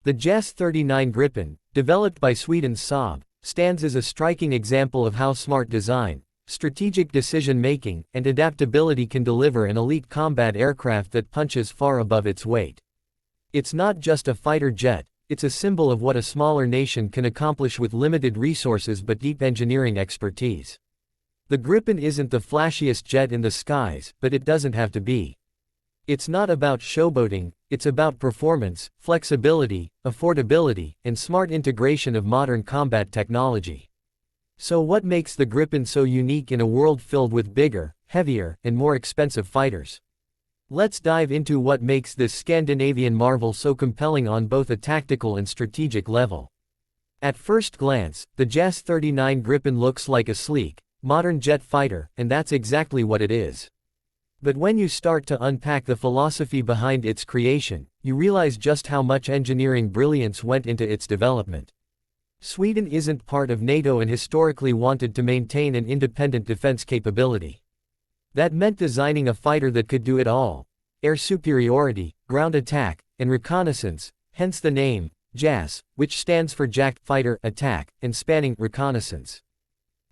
The JAS-39 Gripen, developed by Sweden's Saab, stands as a striking example of how smart design, strategic decision-making, and adaptability can deliver an elite combat aircraft that punches far above its weight. It's not just a fighter jet, it's a symbol of what a smaller nation can accomplish with limited resources but deep engineering expertise. The Gripen isn't the flashiest jet in the skies, but it doesn't have to be. It's not about showboating, it's about performance, flexibility, affordability, and smart integration of modern combat technology. So what makes the Gripen so unique in a world filled with bigger, heavier, and more expensive fighters? Let's dive into what makes this Scandinavian marvel so compelling on both a tactical and strategic level. At first glance, the JAS-39 Gripen looks like a sleek, modern jet fighter, and that's exactly what it is. But when you start to unpack the philosophy behind its creation, you realize just how much engineering brilliance went into its development. Sweden isn't part of NATO and historically wanted to maintain an independent defense capability. That meant designing a fighter that could do it all: air superiority, ground attack, and reconnaissance, hence the name, JAS, which stands for Jacked Fighter Attack, and spanning reconnaissance.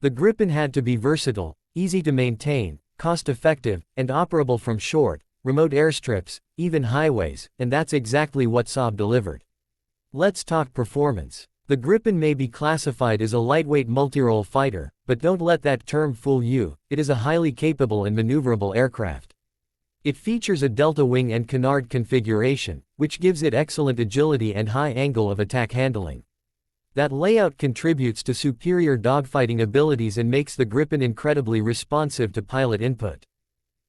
The Gripen had to be versatile, easy to maintain, cost-effective, and operable from short, remote airstrips, even highways, and that's exactly what Saab delivered. Let's talk performance. The Gripen may be classified as a lightweight multirole fighter, but don't let that term fool you, it is a highly capable and maneuverable aircraft. It features a delta wing and canard configuration, which gives it excellent agility and high angle of attack handling. That layout contributes to superior dogfighting abilities and makes the Gripen incredibly responsive to pilot input.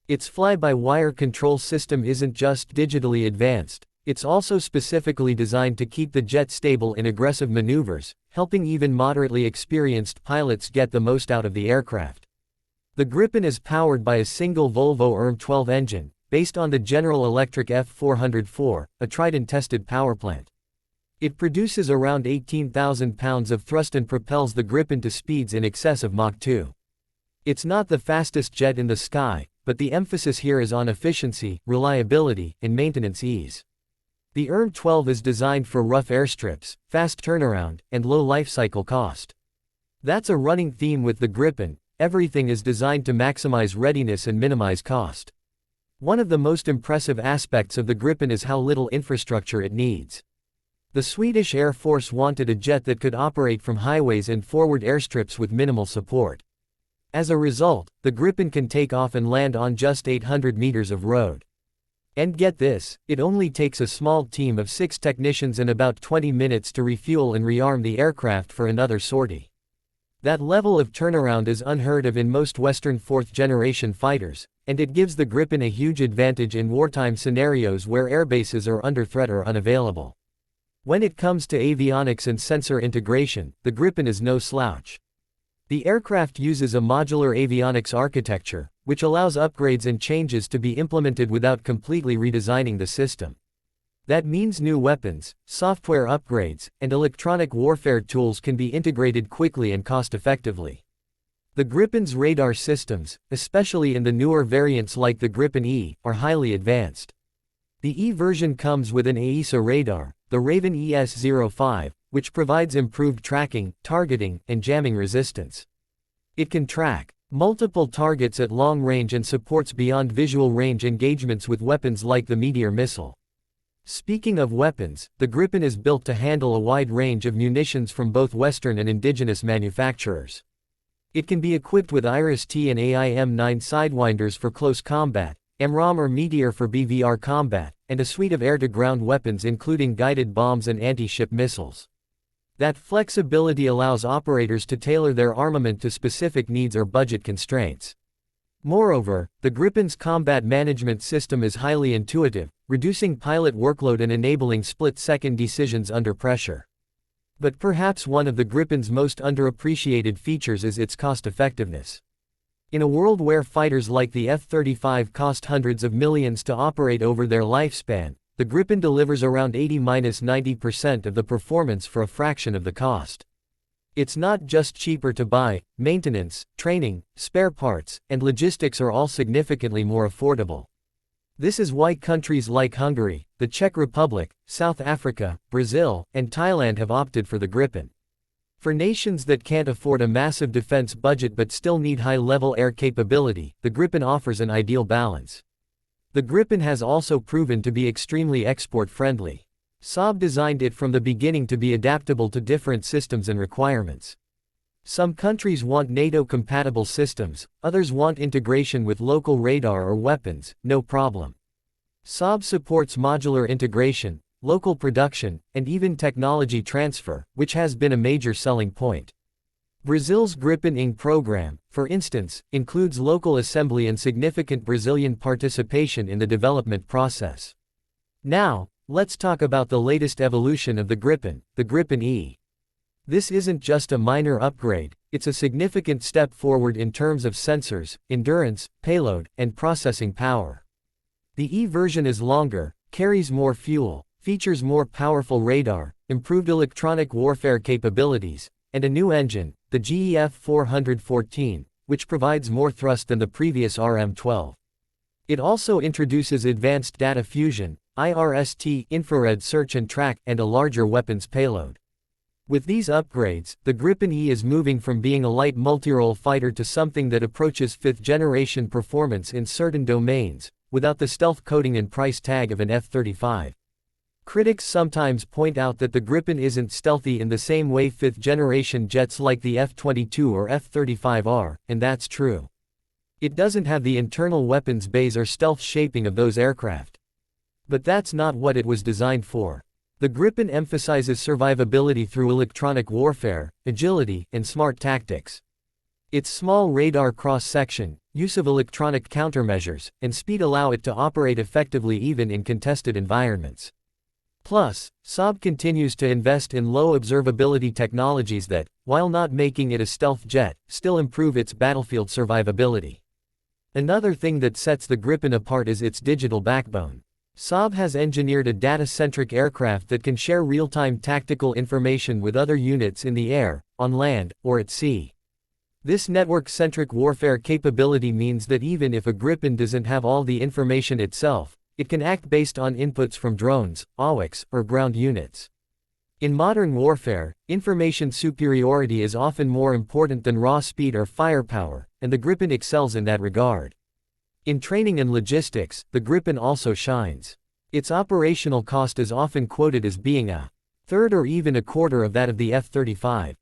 Its fly-by-wire control system isn't just digitally advanced, it's also specifically designed to keep the jet stable in aggressive maneuvers, helping even moderately experienced pilots get the most out of the aircraft. The Gripen is powered by a single Volvo ERM-12 engine, based on the General Electric F404, a tried-and-tested powerplant. It produces around 18,000 pounds of thrust and propels the Gripen to speeds in excess of Mach 2. It's not the fastest jet in the sky, but the emphasis here is on efficiency, reliability, and maintenance ease. The ERM-12 is designed for rough airstrips, fast turnaround, and low life cycle cost. That's a running theme with the Gripen: everything is designed to maximize readiness and minimize cost. One of the most impressive aspects of the Gripen is how little infrastructure it needs. The Swedish Air Force wanted a jet that could operate from highways and forward airstrips with minimal support. As a result, the Gripen can take off and land on just 800 meters of road. And get this, it only takes a small team of 6 technicians and about 20 minutes to refuel and rearm the aircraft for another sortie. That level of turnaround is unheard of in most Western fourth-generation fighters, and it gives the Gripen a huge advantage in wartime scenarios where airbases are under threat or unavailable. When it comes to avionics and sensor integration, the Gripen is no slouch. The aircraft uses a modular avionics architecture, which allows upgrades and changes to be implemented without completely redesigning the system. That means new weapons, software upgrades, and electronic warfare tools can be integrated quickly and cost-effectively. The Gripen's radar systems, especially in the newer variants like the GripenE, are highly advanced. The E version comes with an AESA radar, the Raven ES-05, which provides improved tracking, targeting, and jamming resistance. It can track multiple targets at long range and supports beyond visual range engagements with weapons like the Meteor missile. Speaking of weapons, the Gripen is built to handle a wide range of munitions from both Western and indigenous manufacturers. It can be equipped with IRIS-T and AIM-9 sidewinders for close combat, AMRAAM or Meteor for BVR combat, and a suite of air-to-ground weapons including guided bombs and anti-ship missiles. That flexibility allows operators to tailor their armament to specific needs or budget constraints. Moreover, the Gripen's combat management system is highly intuitive, reducing pilot workload and enabling split-second decisions under pressure. But perhaps one of the Gripen's most underappreciated features is its cost-effectiveness. In a world where fighters like the F-35 cost hundreds of millions to operate over their lifespan, the Gripen delivers around 80–90% of the performance for a fraction of the cost. It's not just cheaper to buy, maintenance, training, spare parts, and logistics are all significantly more affordable. This is why countries like Hungary, the Czech Republic, South Africa, Brazil, and Thailand have opted for the Gripen. For nations that can't afford a massive defense budget but still need high-level air capability, the Gripen offers an ideal balance. The Gripen has also proven to be extremely export-friendly. Saab designed it from the beginning to be adaptable to different systems and requirements. Some countries want NATO-compatible systems, others want integration with local radar or weapons, no problem. Saab supports modular integration, local production, and even technology transfer, which has been a major selling point. Brazil's GripenE program, for instance, includes local assembly and significant Brazilian participation in the development process. Now, let's talk about the latest evolution of the Gripen, the GripenE. This isn't just a minor upgrade, it's a significant step forward in terms of sensors, endurance, payload, and processing power. The E version is longer, carries more fuel, features more powerful radar, improved electronic warfare capabilities, and a new engine, the GEF 414, which provides more thrust than the previous RM12. It also introduces advanced data fusion, IRST, infrared search and track, and a larger weapons payload. With these upgrades, the GripenE is moving from being a light multirole fighter to something that approaches fifth-generation performance in certain domains, without the stealth coating and price tag of an F-35. Critics sometimes point out that the Gripen isn't stealthy in the same way fifth-generation jets like the F-22 or F-35 are, and that's true. It doesn't have the internal weapons bays or stealth shaping of those aircraft. But that's not what it was designed for. The Gripen emphasizes survivability through electronic warfare, agility, and smart tactics. Its small radar cross-section, use of electronic countermeasures, and speed allow it to operate effectively even in contested environments. Plus, Saab continues to invest in low observability technologies that, while not making it a stealth jet, still improve its battlefield survivability. Another thing that sets the Gripen apart is its digital backbone. Saab has engineered a data-centric aircraft that can share real-time tactical information with other units in the air, on land, or at sea. This network-centric warfare capability means that even if a Gripen doesn't have all the information itself, it can act based on inputs from drones, AWACS, or ground units. In modern warfare, information superiority is often more important than raw speed or firepower, and the Gripen excels in that regard. In training and logistics, the Gripen also shines. Its operational cost is often quoted as being a third or even a quarter of that of the F-35.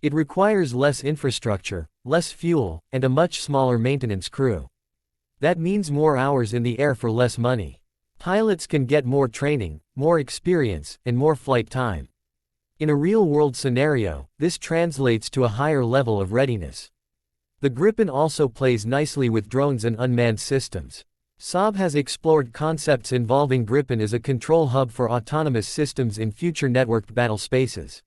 It requires less infrastructure, less fuel, and a much smaller maintenance crew. That means more hours in the air for less money. Pilots can get more training, more experience, and more flight time. In a real-world scenario, this translates to a higher level of readiness. The Gripen also plays nicely with drones and unmanned systems. Saab has explored concepts involving Gripen as a control hub for autonomous systems in future networked battle spaces.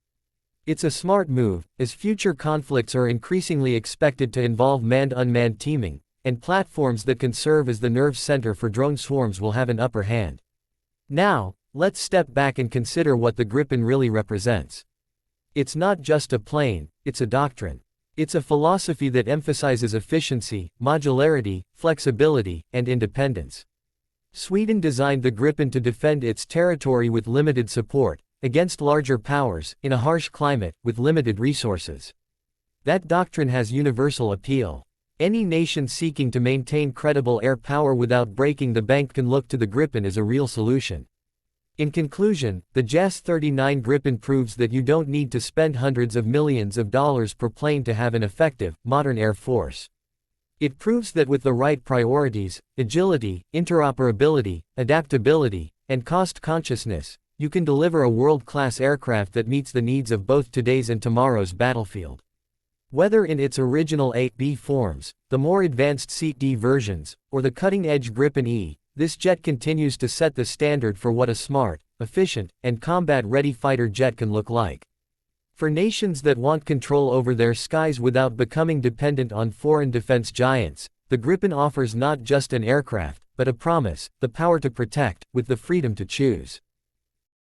It's a smart move, as future conflicts are increasingly expected to involve manned-unmanned teaming, and platforms that can serve as the nerve center for drone swarms will have an upper hand. Now, let's step back and consider what the Gripen really represents. It's not just a plane, it's a doctrine. It's a philosophy that emphasizes efficiency, modularity, flexibility, and independence. Sweden designed the Gripen to defend its territory with limited support, against larger powers, in a harsh climate, with limited resources. That doctrine has universal appeal. Any nation seeking to maintain credible air power without breaking the bank can look to the Gripen as a real solution. In conclusion, the JAS 39 Gripen proves that you don't need to spend hundreds of millions of dollars per plane to have an effective, modern air force. It proves that with the right priorities, agility, interoperability, adaptability, and cost consciousness, you can deliver a world-class aircraft that meets the needs of both today's and tomorrow's battlefield. Whether in its original A-B forms, the more advanced Seat-D versions, or the cutting-edge GripenE, this jet continues to set the standard for what a smart, efficient, and combat-ready fighter jet can look like. For nations that want control over their skies without becoming dependent on foreign defense giants, the Gripen offers not just an aircraft, but a promise, the power to protect, with the freedom to choose.